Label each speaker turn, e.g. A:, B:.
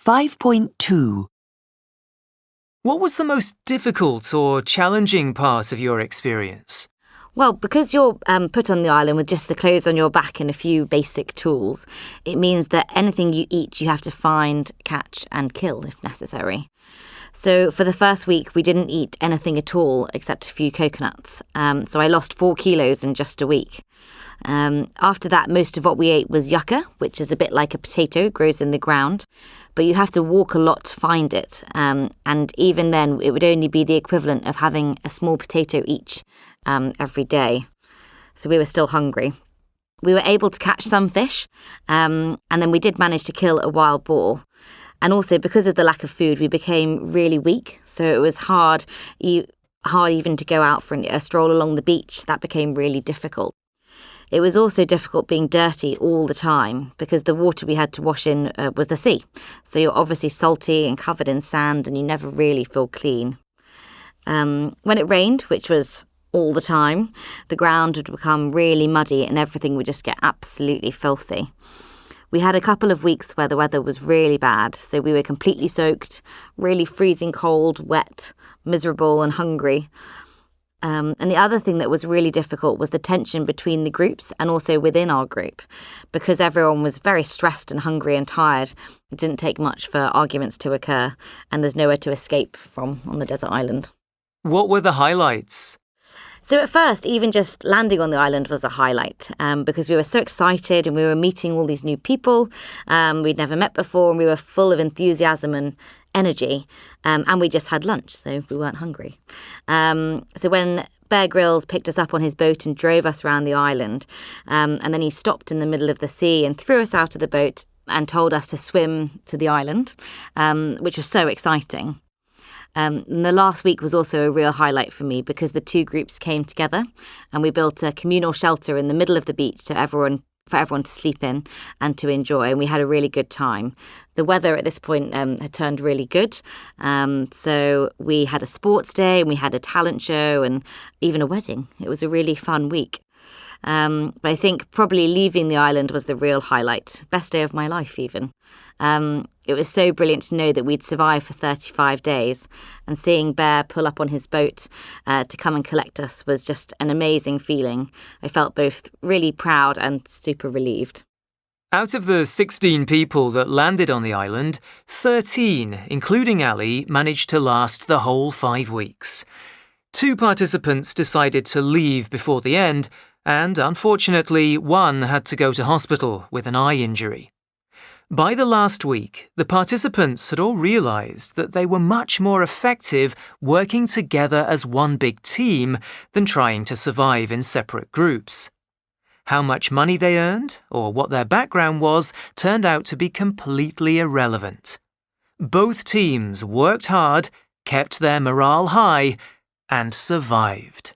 A: 5.2.
B: What was the most difficult or challenging part of your experience?
C: Well, because you're put on the island with just the clothes on your back and a few basic tools, it means that anything you eat, you have to find, catch and kill if necessary. So for the first week, we didn't eat anything at all except a few coconuts. So I lost 4 kilos in just a week. After that, most of what we ate was yucca, which is a bit like a potato, grows in the ground. But you have to walk a lot to find it. And even then, it would only be the equivalent of having a small potato each every day. So we were still hungry. We were able to catch some fish, and then we did manage to kill a wild boar. And also, because of the lack of food, we became really weak. So it was hard even to go out for a stroll along the beach. That became really difficult. It was also difficult being dirty all the time because the water we had to wash in was the sea. So you're obviously salty and covered in sand and you never really feel clean. When it rained, which was all the time, the ground would become really muddy and everything would just get absolutely filthy. We had a couple of weeks where the weather was really bad, so we were completely soaked, really freezing cold, wet, miserable and hungry. And the other thing that was really difficult was the tension between the groups and also within our group. Because everyone was very stressed and hungry and tired, it didn't take much for arguments to occur, and there's nowhere to escape from on the desert island.
B: What were the highlights?
C: So at first, even just landing on the island was a highlight because we were so excited and we were meeting all these new people we'd never met before, and we were full of enthusiasm and energy, and we just had lunch, so we weren't hungry. So when Bear Grylls picked us up on his boat and drove us around the island, and then he stopped in the middle of the sea and threw us out of the boat and told us to swim to the island, which was so exciting. And the last week was also a real highlight for me because the two groups came together and we built a communal shelter in the middle of the beach for everyone to sleep in and to enjoy, and we had a really good time. The weather at this point had turned really good, so we had a sports day and we had a talent show and even a wedding. It was a really fun week. But I think probably leaving the island was the real highlight. Best day of my life, even. It was so brilliant to know that we'd survived for 35 days, and seeing Bear pull up on his boat to come and collect us was just an amazing feeling. I felt both really proud and super relieved.
B: Out of the 16 people that landed on the island, 13, including Ali, managed to last the whole 5 weeks. 2 participants decided to leave before the end, and unfortunately, one had to go to hospital with an eye injury. By the last week, the participants had all realised that they were much more effective working together as one big team than trying to survive in separate groups. How much money they earned, or what their background was, turned out to be completely irrelevant. Both teams worked hard, kept their morale high, and survived.